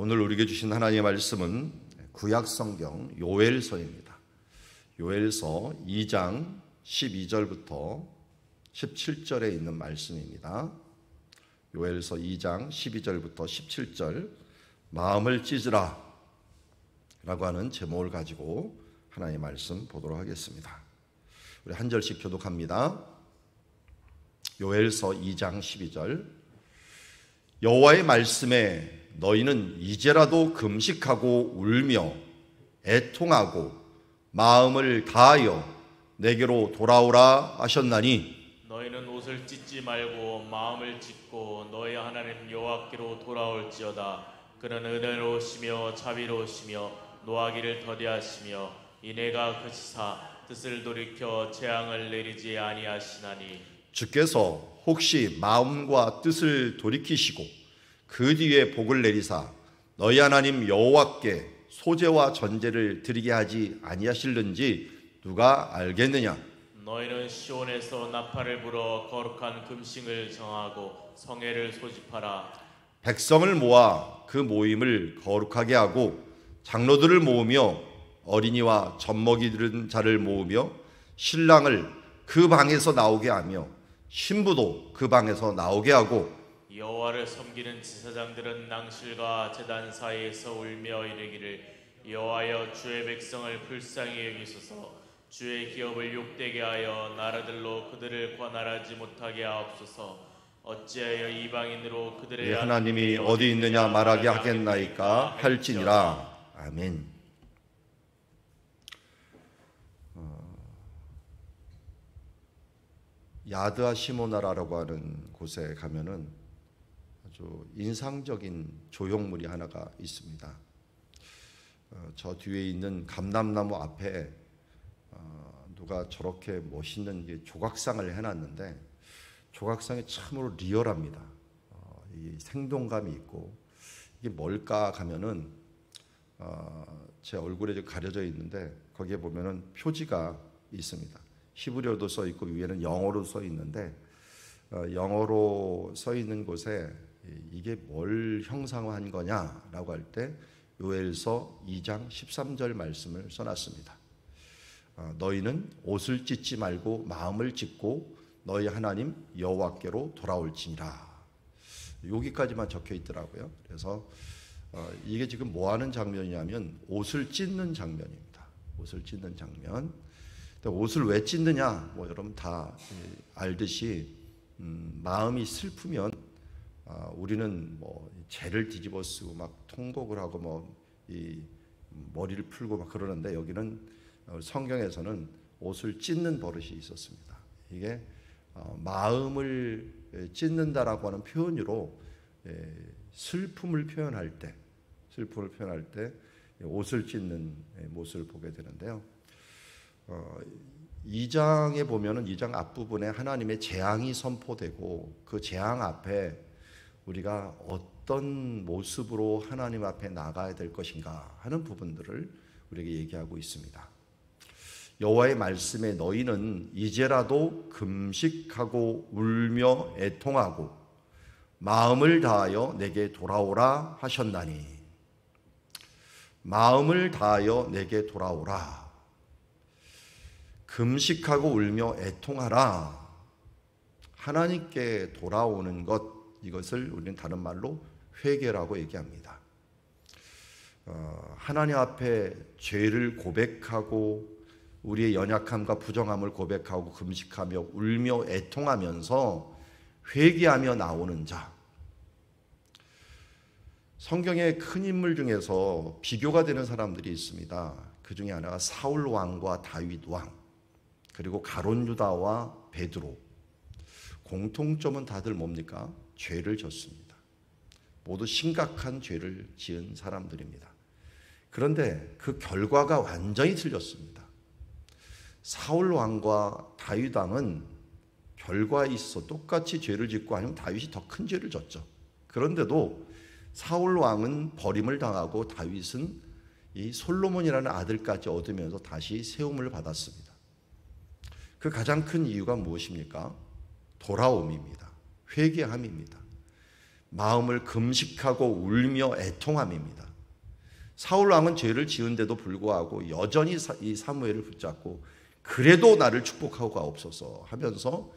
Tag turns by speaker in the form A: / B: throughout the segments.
A: 오늘 우리에게 주신 하나님의 말씀은 구약성경 요엘서입니다. 요엘서 2장 12절부터 17절에 있는 말씀입니다. 요엘서 2장 12절부터 17절, 마음을 찢으라 라고 하는 제목을 가지고 하나님의 말씀 보도록 하겠습니다. 우리 한 절씩 교독합니다. 요엘서 2장 12절, 여호와의 말씀에 너희는 이제라도 금식하고 울며 애통하고 마음을 다하여 내게로 돌아오라 하셨나니,
B: 너희는 옷을 찢지 말고 마음을 찢고 너희 하나님 여호와께로 돌아올지어다. 그는 은혜로우시며 자비로우시며 노하기를 더디하시며 이내가 그치사 뜻을 돌이켜 재앙을 내리지 아니하시나니,
A: 주께서 혹시 마음과 뜻을 돌이키시고 그 뒤에 복을 내리사 너희 하나님 여호와께 소제와 전제를 드리게 하지 아니하실는지 누가 알겠느냐?
B: 너희는 시온에서 나팔을 불어 거룩한 금식을 정하고 성회를 소집하라.
A: 백성을 모아 그 모임을 거룩하게 하고 장로들을 모으며 어린이와 젖먹이 들은 자를 모으며 신랑을 그 방에서 나오게 하며 신부도 그 방에서 나오게 하고,
B: 여호와를 섬기는 지사장들은 낭실과 제단 사이에서 울며 이르기를, 여호와여 주의 백성을 불쌍히 여기소서. 주의 기업을 욕되게 하여 나라들로 그들을 관할하지 못하게 하옵소서. 어찌하여 이방인으로 그들의
A: 하나님이 어디 있느냐 말하게 하겠나이까 할지니라. 아멘. 야드아 시모나라고 하는 곳에 가면은 아주 인상적인 조형물이 하나가 있습니다. 저 뒤에 있는 감람나무 앞에 누가 저렇게 멋있는 조각상을 해놨는데, 조각상이 참으로 리얼합니다. 이 생동감이 있고, 이게 뭘까 가면은 제 얼굴에 가려져 있는데 거기에 보면은 표지가 있습니다. 히브리어도 써 있고 위에는 영어로 써 있는데, 영어로 써 있는 곳에 이게 뭘 형상화한 거냐라고 할 때 요엘서 2장 13절 말씀을 써놨습니다. 너희는 옷을 찢지 말고 마음을 찢고 너희 하나님 여호와께로 돌아올지니라. 여기까지만 적혀 있더라고요. 그래서 이게 지금 뭐 하는 장면이냐면 옷을 찢는 장면입니다. 옷을 찢는 장면. 옷을 왜 찢느냐? 뭐 여러분 다 알듯이 마음이 슬프면 우리는 뭐 죄를 뒤집어 쓰고 막 통곡을 하고 뭐 이 머리를 풀고 막 그러는데, 여기는 성경에서는 옷을 찢는 버릇이 있었습니다. 이게 마음을 찢는다라고 하는 표현으로 슬픔을 표현할 때 옷을 찢는 모습을 보게 되는데요. 2장에 보면은 2장 앞부분에 하나님의 재앙이 선포되고, 그 재앙 앞에 우리가 어떤 모습으로 하나님 앞에 나가야 될 것인가 하는 부분들을 우리에게 얘기하고 있습니다. 여호와의 말씀에 너희는 이제라도 금식하고 울며 애통하고 마음을 다하여 내게 돌아오라 하셨나니, 마음을 다하여 내게 돌아오라, 금식하고 울며 애통하라. 하나님께 돌아오는 것, 이것을 우리는 다른 말로 회개라고 얘기합니다. 하나님 앞에 죄를 고백하고 우리의 연약함과 부정함을 고백하고 금식하며 울며 애통하면서 회개하며 나오는 자. 성경의 큰 인물 중에서 비교가 되는 사람들이 있습니다. 그 중에 하나가 사울 왕과 다윗 왕, 그리고 가룟 유다와 베드로. 공통점은 다들 뭡니까? 죄를 졌습니다. 모두 심각한 죄를 지은 사람들입니다. 그런데 그 결과가 완전히 틀렸습니다. 사울 왕과 다윗 왕은 결과에 있어 똑같이 죄를 짓고, 아니면 다윗이 더 큰 죄를 졌죠. 그런데도 사울 왕은 버림을 당하고 다윗은 이 솔로몬이라는 아들까지 얻으면서 다시 세움을 받았습니다. 그 가장 큰 이유가 무엇입니까? 돌아옴입니다. 회개함입니다. 마음을 금식하고 울며 애통함입니다. 사울 왕은 죄를 지은데도 불구하고 여전히 이 사무엘을 붙잡고 그래도 나를 축복하고 가옵소서 하면서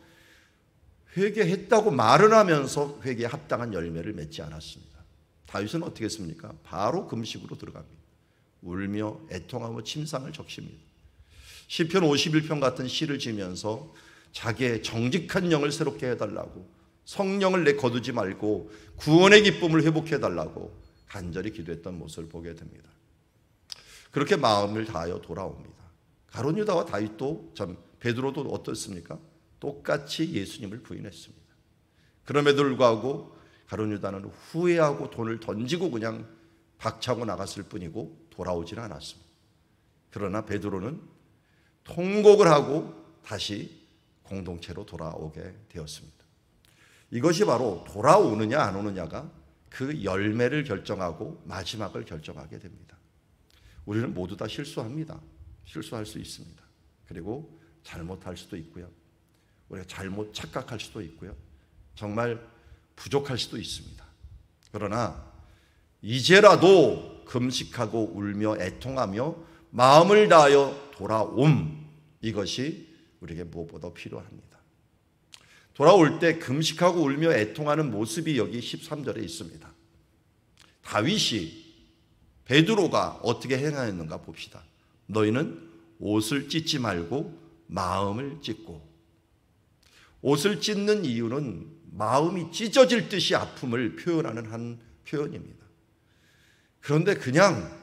A: 회개했다고 말은 하면서 회개에 합당한 열매를 맺지 않았습니다. 다윗은 어떻게 했습니까? 바로 금식으로 들어갑니다. 울며 애통하며 침상을 적십니다. 시편 51편 같은 시를 지면서 자기의 정직한 영을 새롭게 해달라고, 성령을 내 거두지 말고 구원의 기쁨을 회복해달라고 간절히 기도했던 모습을 보게 됩니다. 그렇게 마음을 다하여 돌아옵니다. 가룟 유다와 다윗도, 베드로도 어떻습니까? 똑같이 예수님을 부인했습니다. 그럼에도 불구하고 가룟 유다는 후회하고 돈을 던지고 그냥 박차고 나갔을 뿐이고 돌아오지는 않았습니다. 그러나 베드로는 통곡을 하고 다시 공동체로 돌아오게 되었습니다. 이것이 바로 돌아오느냐 안 오느냐가 그 열매를 결정하고 마지막을 결정하게 됩니다. 우리는 모두 다 실수합니다. 실수할 수 있습니다. 그리고 잘못할 수도 있고요. 우리가 잘못 착각할 수도 있고요. 정말 부족할 수도 있습니다. 그러나 이제라도 금식하고 울며 애통하며 마음을 다하여 돌아옴, 이것이 우리에게 무엇보다 필요합니다. 돌아올 때 금식하고 울며 애통하는 모습이 여기 13절에 있습니다. 다윗이 베드로가 어떻게 행하였는가 봅시다. 너희는 옷을 찢지 말고 마음을 찢고. 옷을 찢는 이유는 마음이 찢어질 듯이 아픔을 표현하는 한 표현입니다. 그런데 그냥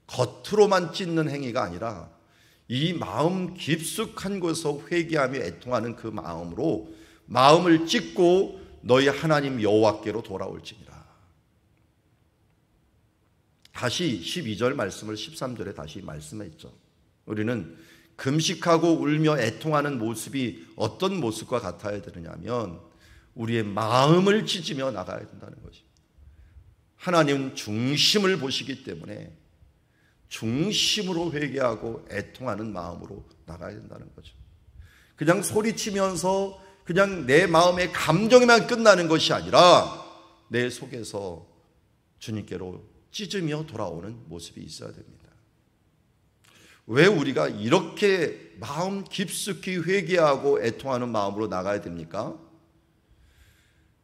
A: 겉으로만 찢는 행위가 아니라 이 마음 깊숙한 곳에서 회개하며 애통하는 그 마음으로 마음을 찢고 너희 하나님 여호와께로 돌아올지니라. 다시 12절 말씀을 13절에 다시 말씀했죠. 우리는 금식하고 울며 애통하는 모습이 어떤 모습과 같아야 되느냐면 우리의 마음을 찢으며 나가야 된다는 것입니다. 하나님은 중심을 보시기 때문에 중심으로 회개하고 애통하는 마음으로 나가야 된다는 거죠. 그냥 소리치면서 그냥 내 마음의 감정에만 끝나는 것이 아니라 내 속에서 주님께로 찢으며 돌아오는 모습이 있어야 됩니다. 왜 우리가 이렇게 마음 깊숙이 회개하고 애통하는 마음으로 나가야 됩니까?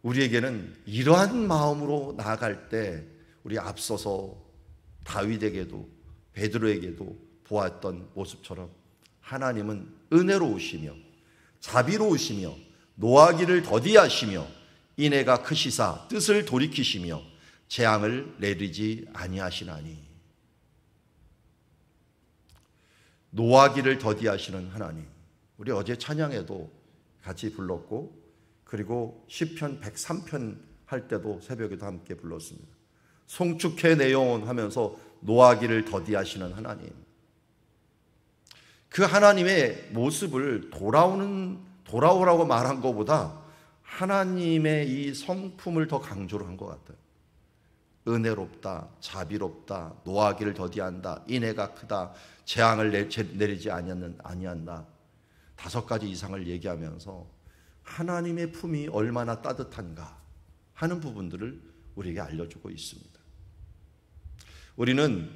A: 우리에게는 이러한 마음으로 나아갈 때 우리 앞서서 다윗에게도 베드로에게도 보았던 모습처럼 하나님은 은혜로우시며 자비로우시며 노하기를 더디하시며 인애가 크시사 뜻을 돌이키시며 재앙을 내리지 아니하시나니. 노하기를 더디하시는 하나님, 우리 어제 찬양에도 같이 불렀고 그리고 시편 103편 할 때도 새벽에도 함께 불렀습니다. 송축해 내 영혼 하면서 노하기를 더디하시는 하나님, 그 하나님의 모습을 돌아오라고 말한 것보다 하나님의 이 성품을 더 강조를 한 것 같아요. 은혜롭다, 자비롭다, 노하기를 더디한다, 인애가 크다, 재앙을 내리지 아니한다. 5가지 이상을 얘기하면서 하나님의 품이 얼마나 따뜻한가 하는 부분들을 우리에게 알려주고 있습니다. 우리는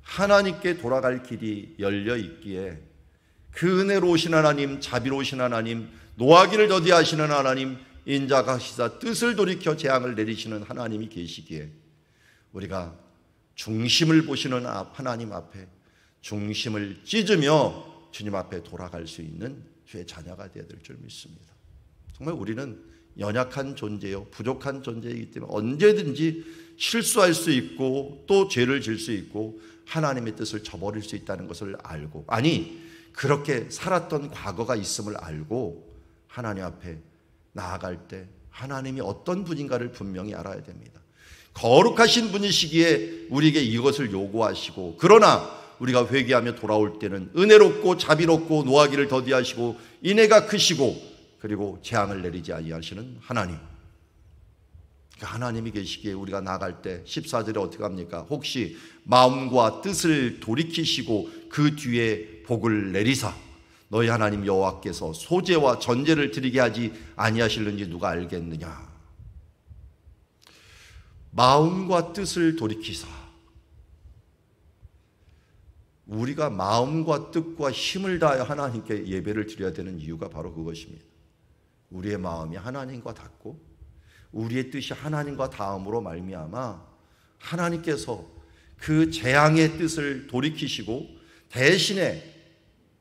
A: 하나님께 돌아갈 길이 열려 있기에 그 은혜로우신 하나님, 자비로우신 하나님, 노하기를 더디하시는 하나님, 인자가시사 뜻을 돌이켜 재앙을 내리시는 하나님이 계시기에 우리가 중심을 보시는 하나님 앞에 중심을 찢으며 주님 앞에 돌아갈 수 있는 주의 자녀가 되어야 될 줄 믿습니다. 정말 우리는 연약한 존재요, 부족한 존재이기 때문에 언제든지 실수할 수 있고 또 죄를 질 수 있고 하나님의 뜻을 저버릴 수 있다는 것을 알고, 아니 그렇게 살았던 과거가 있음을 알고 하나님 앞에 나아갈 때 하나님이 어떤 분인가를 분명히 알아야 됩니다. 거룩하신 분이시기에 우리에게 이것을 요구하시고, 그러나 우리가 회개하며 돌아올 때는 은혜롭고 자비롭고 노하기를 더디하시고 인애가 크시고 그리고 재앙을 내리지 아니하시는 하나님, 하나님이 계시기에 우리가 나갈 때 14절에 어떻게 합니까? 혹시 마음과 뜻을 돌이키시고 그 뒤에 복을 내리사 너희 하나님 여호와께서 소제와 전제를 드리게 하지 아니하실는지 누가 알겠느냐. 마음과 뜻을 돌이키사. 우리가 마음과 뜻과 힘을 다하여 하나님께 예배를 드려야 되는 이유가 바로 그것입니다. 우리의 마음이 하나님과 닿고 우리의 뜻이 하나님과 닿음으로 말미암아 하나님께서 그 재앙의 뜻을 돌이키시고 대신에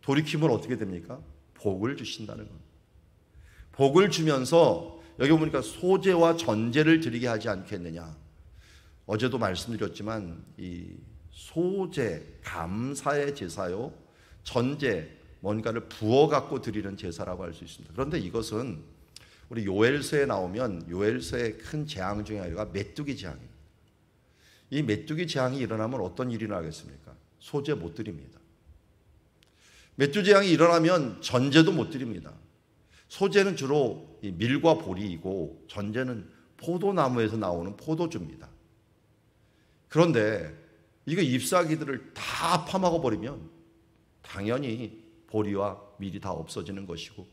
A: 돌이킴을 어떻게 됩니까? 복을 주신다는 겁니다. 복을 주면서 여기 보니까 소제와 전제를 드리게 하지 않겠느냐. 어제도 말씀드렸지만 이 소제, 감사의 제사요, 전제, 뭔가를 부어 갖고 드리는 제사라고 할 수 있습니다. 그런데 이것은 우리 요엘서에 나오면 요엘서의 큰 재앙 중에 하나가 메뚜기 재앙입니다. 이 메뚜기 재앙이 일어나면 어떤 일이 나겠습니까? 소제 못 드립니다. 메뚜기 재앙이 일어나면 전제도 못 드립니다. 소제는 주로 밀과 보리이고 전제는 포도나무에서 나오는 포도주입니다. 그런데 이거 잎사귀들을 다 파먹어 버리면 당연히 보리와 밀이 다 없어지는 것이고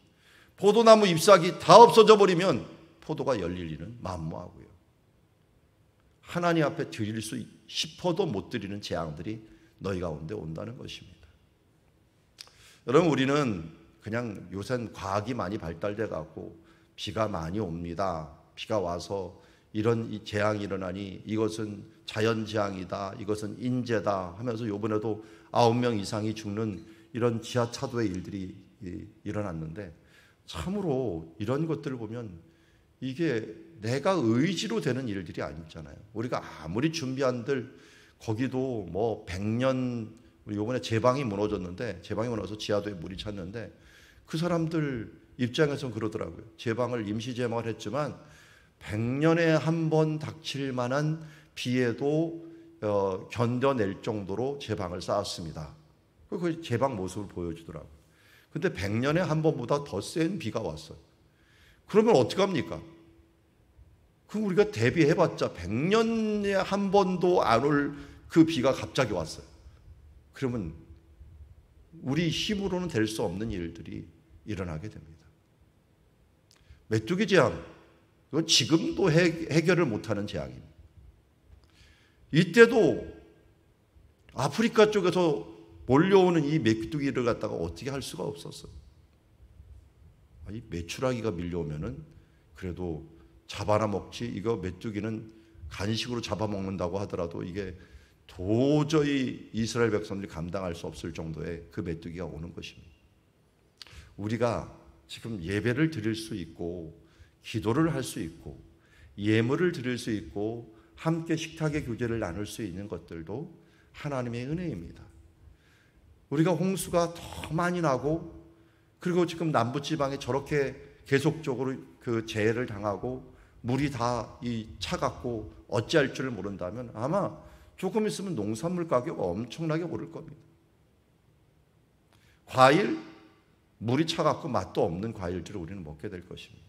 A: 포도나무 잎사귀 다 없어져 버리면 포도가 열릴 일은 만무하고요. 하나님 앞에 드릴 수 싶어도 못 드리는 재앙들이 너희 가운데 온다는 것입니다. 여러분, 우리는 그냥 요새는 과학이 많이 발달돼 갖고 비가 많이 옵니다. 비가 와서 이런 이 재앙이 일어나니 이것은 자연재앙이다, 이것은 인재다 하면서 이번에도 9명 이상이 죽는 이런 지하차도의 일들이 일어났는데, 참으로 이런 것들을 보면 이게 내가 의지로 되는 일들이 아니잖아요. 우리가 아무리 준비한들 거기도 뭐 100년, 우리 이번에 제방이 무너졌는데, 제방이 무너져서 지하도에 물이 찼는데 그 사람들 입장에서는 그러더라고요. 제방을 임시 제방을 했지만 100년에 한 번 닥칠 만한 비에도 견뎌낼 정도로 제방을 쌓았습니다. 그 제방 모습을 보여주더라고요. 근데 100년에 한 번보다 더 센 비가 왔어요. 그러면 어떡합니까? 그럼 우리가 대비해봤자 100년에 한 번도 안 올 그 비가 갑자기 왔어요. 그러면 우리 힘으로는 될 수 없는 일들이 일어나게 됩니다. 메뚜기 재앙, 이건 지금도 해결을 못하는 재앙입니다. 이때도 아프리카 쪽에서 몰려오는 이 메뚜기를 갖다가 어떻게 할 수가 없었어요. 이 메추라기가 밀려오면은 그래도 잡아나 먹지, 이거 메뚜기는 간식으로 잡아먹는다고 하더라도 이게 도저히 이스라엘 백성들이 감당할 수 없을 정도의 그 메뚜기가 오는 것입니다. 우리가 지금 예배를 드릴 수 있고 기도를 할 수 있고 예물을 드릴 수 있고 함께 식탁의 교제를 나눌 수 있는 것들도 하나님의 은혜입니다. 우리가 홍수가 더 많이 나고, 그리고 지금 남부지방에 저렇게 계속적으로 그 재해를 당하고 물이 다 차갑고 어찌할 줄을 모른다면 아마 조금 있으면 농산물 가격이 엄청나게 오를 겁니다. 과일, 물이 차갑고 맛도 없는 과일들을 우리는 먹게 될 것입니다.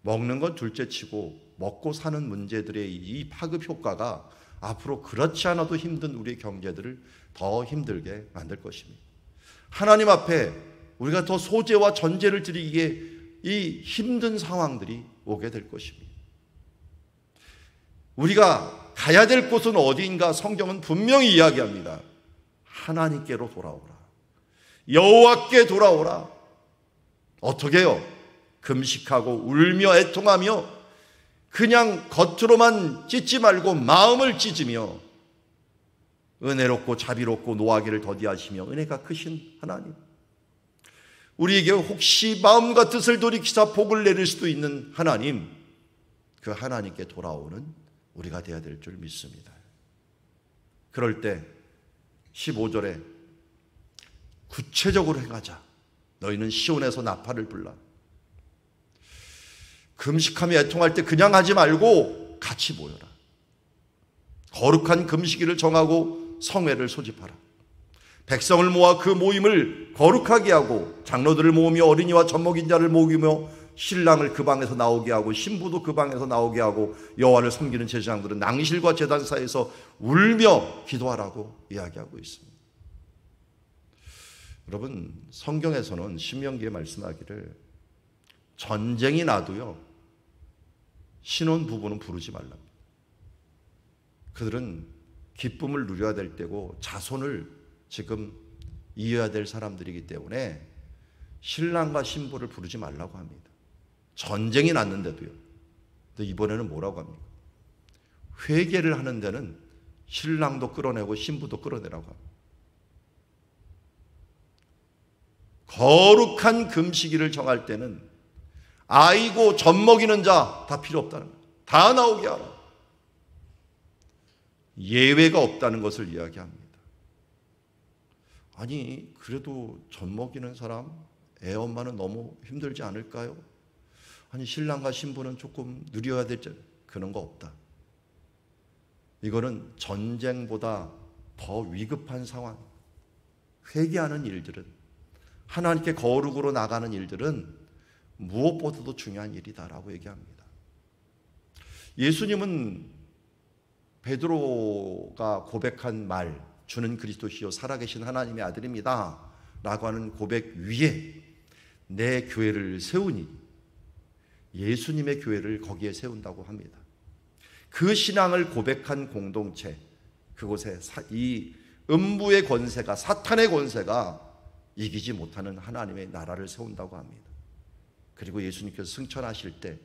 A: 먹는 건 둘째치고 먹고 사는 문제들의 이 파급 효과가 앞으로 그렇지 않아도 힘든 우리의 경제들을 더 힘들게 만들 것입니다. 하나님 앞에 우리가 더 소제와 전제를 드리기에 이 힘든 상황들이 오게 될 것입니다. 우리가 가야 될 곳은 어디인가? 성경은 분명히 이야기합니다. 하나님께로 돌아오라. 여호와께 돌아오라. 어떻게 해요? 금식하고 울며 애통하며 그냥 겉으로만 찢지 말고 마음을 찢으며 은혜롭고 자비롭고 노하기를 더디하시며 은혜가 크신 하나님, 우리에게 혹시 마음과 뜻을 돌이키사 복을 내릴 수도 있는 하나님, 그 하나님께 돌아오는 우리가 되어야 될 줄 믿습니다. 그럴 때 15절에 구체적으로 행하자. 너희는 시온에서 나팔을 불라. 금식하며 애통할 때 그냥 하지 말고 같이 모여라. 거룩한 금식일을 정하고 성회를 소집하라. 백성을 모아 그 모임을 거룩하게 하고 장로들을 모으며 어린이와 젖먹인 자를 모으며 신랑을 그 방에서 나오게 하고 신부도 그 방에서 나오게 하고 여호와를 섬기는 제사장들은 낭실과 제단 사이에서 울며 기도하라고 이야기하고 있습니다. 여러분, 성경에서는 신명기에 말씀하기를 전쟁이 나도요 신혼 부부는 부르지 말랍니다. 그들은 기쁨을 누려야 될 때고 자손을 지금 이어야 될 사람들이기 때문에 신랑과 신부를 부르지 말라고 합니다. 전쟁이 났는데도요. 근데 이번에는 뭐라고 합니까? 회개를 하는 데는 신랑도 끌어내고 신부도 끌어내라고 합니다. 거룩한 금식일을 정할 때는 아이고 젖 먹이는 자 다 필요 없다는 거예요. 다 나오게 하라. 예외가 없다는 것을 이야기합니다. 아니 그래도 젖 먹이는 사람, 애 엄마는 너무 힘들지 않을까요? 아니 신랑과 신부는 조금 누려야 될지, 그런 거 없다. 이거는 전쟁보다 더 위급한 상황. 회개하는 일들은, 하나님께 거룩으로 나가는 일들은 무엇보다도 중요한 일이다라고 얘기합니다. 예수님은 베드로가 고백한 말, 주는 그리스도시요 살아계신 하나님의 아들입니다 라고 하는 고백 위에 내 교회를 세우니 예수님의 교회를 거기에 세운다고 합니다. 그 신앙을 고백한 공동체, 그곳에 이 음부의 권세가, 사탄의 권세가 이기지 못하는 하나님의 나라를 세운다고 합니다. 그리고 예수님께서 승천하실 때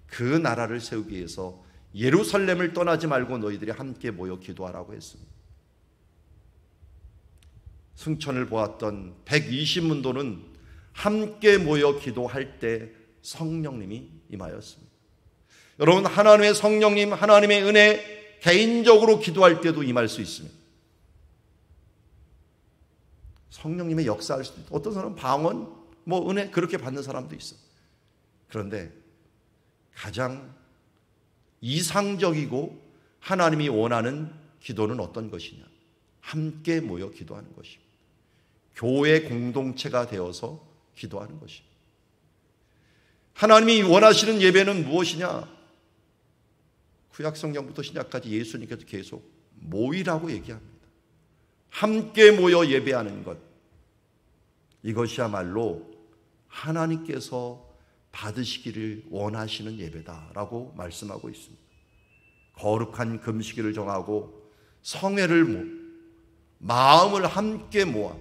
A: 그 나라를 세우기 위해서 예루살렘을 떠나지 말고 너희들이 함께 모여 기도하라고 했습니다. 승천을 보았던 120문도는 함께 모여 기도할 때 성령님이 임하였습니다. 여러분, 하나님의 성령님, 하나님의 은혜, 개인적으로 기도할 때도 임할 수 있습니다. 성령님의 역사할 수도 있고, 어떤 사람은 방언, 은혜 그렇게 받는 사람도 있어. 그런데 가장 이상적이고 하나님이 원하는 기도는 어떤 것이냐? 함께 모여 기도하는 것입니다. 교회 공동체가 되어서 기도하는 것입니다. 하나님이 원하시는 예배는 무엇이냐? 구약성경부터 신약까지 예수님께서 계속 모이라고 얘기합니다. 함께 모여 예배하는 것, 이것이야말로 하나님께서 받으시기를 원하시는 예배다라고 말씀하고 있습니다. 거룩한 금식일을 정하고 성회를 마음을 함께 모아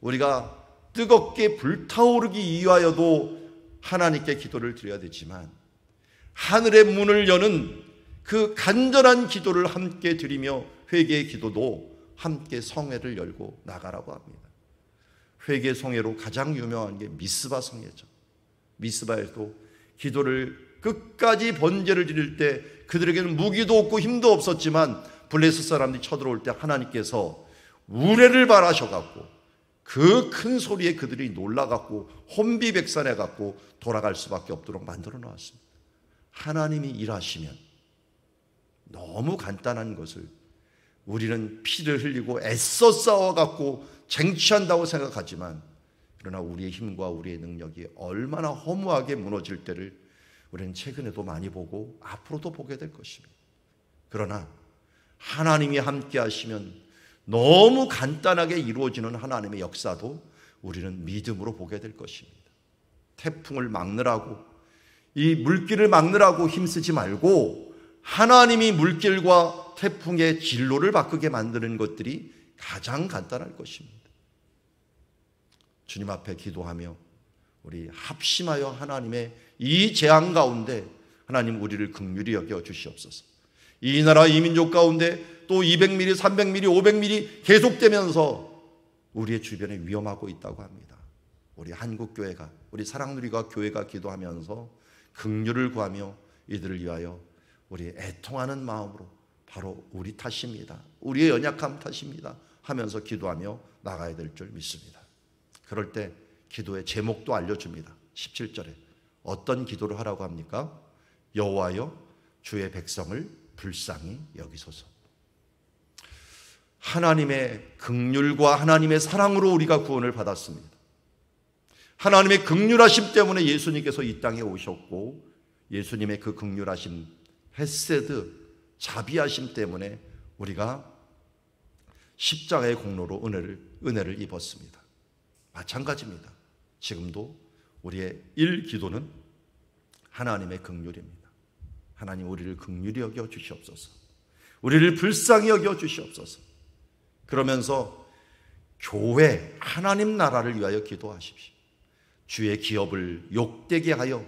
A: 우리가 뜨겁게 불타오르기 위하여도 하나님께 기도를 드려야 되지만, 하늘의 문을 여는 그 간절한 기도를 함께 드리며 회개의 기도도 함께 성회를 열고 나가라고 합니다. 회개 성회로 가장 유명한 게 미스바 성회죠. 미스바에도 기도를 끝까지 번제를 드릴 때 그들에게는 무기도 없고 힘도 없었지만 블레셋 사람들이 쳐들어올 때 하나님께서 우레를 발하셔갖고 그 큰 소리에 그들이 놀라갖고 혼비백산해갖고 돌아갈 수밖에 없도록 만들어 놓았습니다. 하나님이 일하시면 너무 간단한 것을 우리는 피를 흘리고 애써 싸워갖고 쟁취한다고 생각하지만, 그러나 우리의 힘과 우리의 능력이 얼마나 허무하게 무너질 때를 우리는 최근에도 많이 보고 앞으로도 보게 될 것입니다. 그러나 하나님이 함께 하시면 너무 간단하게 이루어지는 하나님의 역사도 우리는 믿음으로 보게 될 것입니다. 태풍을 막느라고, 이 물길을 막느라고 힘쓰지 말고 하나님이 물길과 태풍의 진로를 바꾸게 만드는 것들이 가장 간단할 것입니다. 주님 앞에 기도하며 우리 합심하여 하나님의 이 재앙 가운데 하나님 우리를 긍휼히 여겨 주시옵소서. 이 나라 이 민족 가운데 또 200mm, 300mm, 500mm 계속되면서 우리의 주변에 위험하고 있다고 합니다. 우리 한국교회가, 우리 사랑누리가 교회가 기도하면서 긍휼을 구하며 이들을 위하여 우리 애통하는 마음으로, 바로 우리 탓입니다, 우리의 연약함 탓입니다 하면서 기도하며 나가야 될 줄 믿습니다. 그럴 때 기도의 제목도 알려줍니다. 17절에 어떤 기도를 하라고 합니까? 여호와여 주의 백성을 불쌍히 여기소서. 하나님의 긍휼과 하나님의 사랑으로 우리가 구원을 받았습니다. 하나님의 긍휼하심 때문에 예수님께서 이 땅에 오셨고, 예수님의 그 긍휼하심, 헤세드, 자비하심 때문에 우리가 십자가의 공로로 은혜를 입었습니다. 마찬가지입니다. 지금도 우리의 기도는 하나님의 긍휼입니다. 하나님 우리를 긍휼히 여겨 주시옵소서. 우리를 불쌍히 여겨 주시옵소서. 그러면서 교회, 하나님 나라를 위하여 기도하십시오. 주의 기업을 욕되게 하여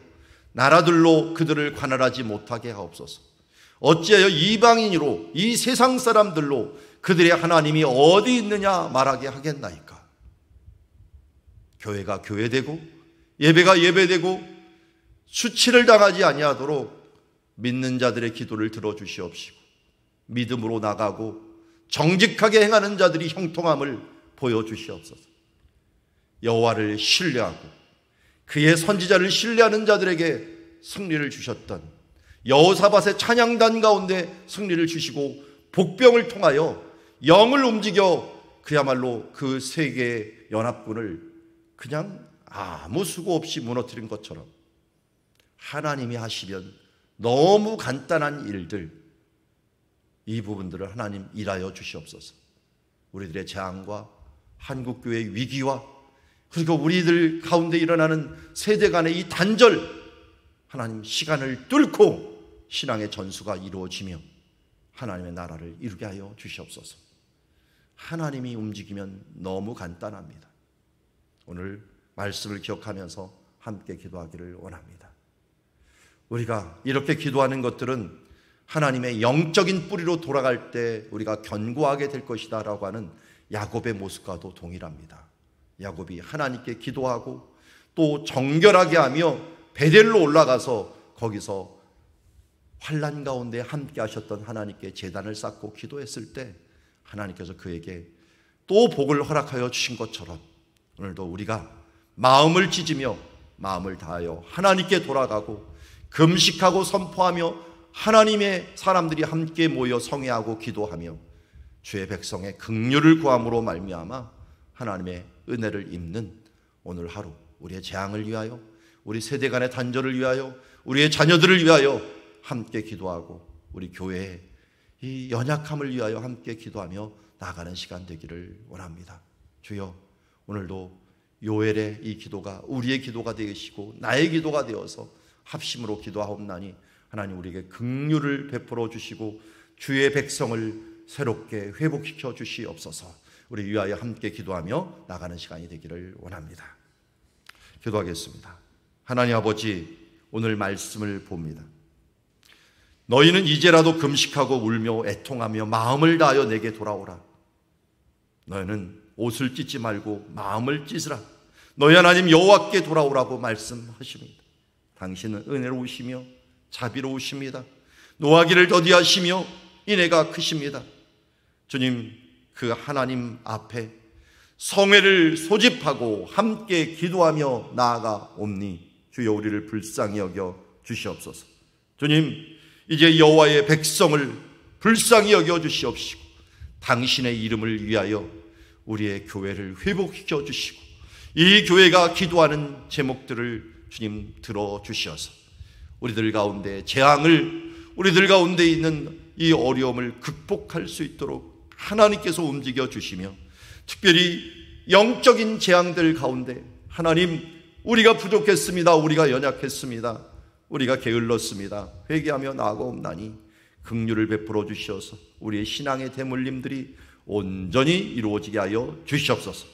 A: 나라들로 그들을 관할하지 못하게 하옵소서. 어찌하여 이방인으로 이 세상 사람들로 그들의 하나님이 어디 있느냐 말하게 하겠나이까. 교회가 교회되고 예배가 예배되고 수치를 당하지 아니하도록 믿는 자들의 기도를 들어주시옵시고 믿음으로 나가고 정직하게 행하는 자들이 형통함을 보여주시옵소서. 여호와를 신뢰하고 그의 선지자를 신뢰하는 자들에게 승리를 주셨던 여호사밧의 찬양단 가운데 승리를 주시고 복병을 통하여 영을 움직여 그야말로 그 세계의 연합군을 그냥 아무 수고 없이 무너뜨린 것처럼 하나님이 하시면 너무 간단한 일들, 이 부분들을 하나님 일하여 주시옵소서. 우리들의 재앙과 한국교회의 위기와 그리고 우리들 가운데 일어나는 세대 간의 이 단절, 하나님 시간을 뚫고 신앙의 전수가 이루어지며 하나님의 나라를 이루게 하여 주시옵소서. 하나님이 움직이면 너무 간단합니다. 오늘 말씀을 기억하면서 함께 기도하기를 원합니다. 우리가 이렇게 기도하는 것들은 하나님의 영적인 뿌리로 돌아갈 때 우리가 견고하게 될 것이다 라고 하는 야곱의 모습과도 동일합니다. 야곱이 하나님께 기도하고 또 정결하게 하며 베델로 올라가서 거기서 환난 가운데 함께 하셨던 하나님께 제단을 쌓고 기도했을 때 하나님께서 그에게 또 복을 허락하여 주신 것처럼 오늘도 우리가 마음을 찢으며 마음을 다하여 하나님께 돌아가고 금식하고 선포하며 하나님의 사람들이 함께 모여 성회하고 기도하며 주의 백성의 긍휼을 구함으로 말미암아 하나님의 은혜를 입는 오늘 하루, 우리의 재앙을 위하여, 우리 세대 간의 단절을 위하여, 우리의 자녀들을 위하여 함께 기도하고 우리 교회의 이 연약함을 위하여 함께 기도하며 나아가는 시간 되기를 원합니다. 주여, 오늘도 요엘의 이 기도가 우리의 기도가 되시고 나의 기도가 되어서 합심으로 기도하옵나니 하나님 우리에게 긍휼을 베풀어 주시고 주의 백성을 새롭게 회복시켜 주시옵소서. 우리 위하여 함께 기도하며 나가는 시간이 되기를 원합니다. 기도하겠습니다. 하나님 아버지, 오늘 말씀을 봅니다. 너희는 이제라도 금식하고 울며 애통하며 마음을 다하여 내게 돌아오라. 너희는 옷을 찢지 말고 마음을 찢으라. 너희 하나님 여호와께 돌아오라고 말씀하십니다. 당신은 은혜로우시며 자비로우십니다. 노하기를 더디하시며 인애가 크십니다. 주님, 그 하나님 앞에 성회를 소집하고 함께 기도하며 나아가옵니 주여 우리를 불쌍히 여겨 주시옵소서. 주님, 이제 여호와의 백성을 불쌍히 여겨 주시옵시고 당신의 이름을 위하여 우리의 교회를 회복시켜 주시고 이 교회가 기도하는 제목들을 주님 들어주시어서 우리들 가운데 재앙을, 우리들 가운데 있는 이 어려움을 극복할 수 있도록 하나님께서 움직여 주시며 특별히 영적인 재앙들 가운데 하나님, 우리가 부족했습니다. 우리가 연약했습니다. 우리가 게을렀습니다. 회개하며 나아가옵나니 긍휼을 베풀어 주시어서 우리의 신앙의 대물림들이 온전히 이루어지게 하여 주시옵소서.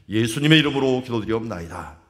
A: 예수님의 이름으로 기도드리옵나이다.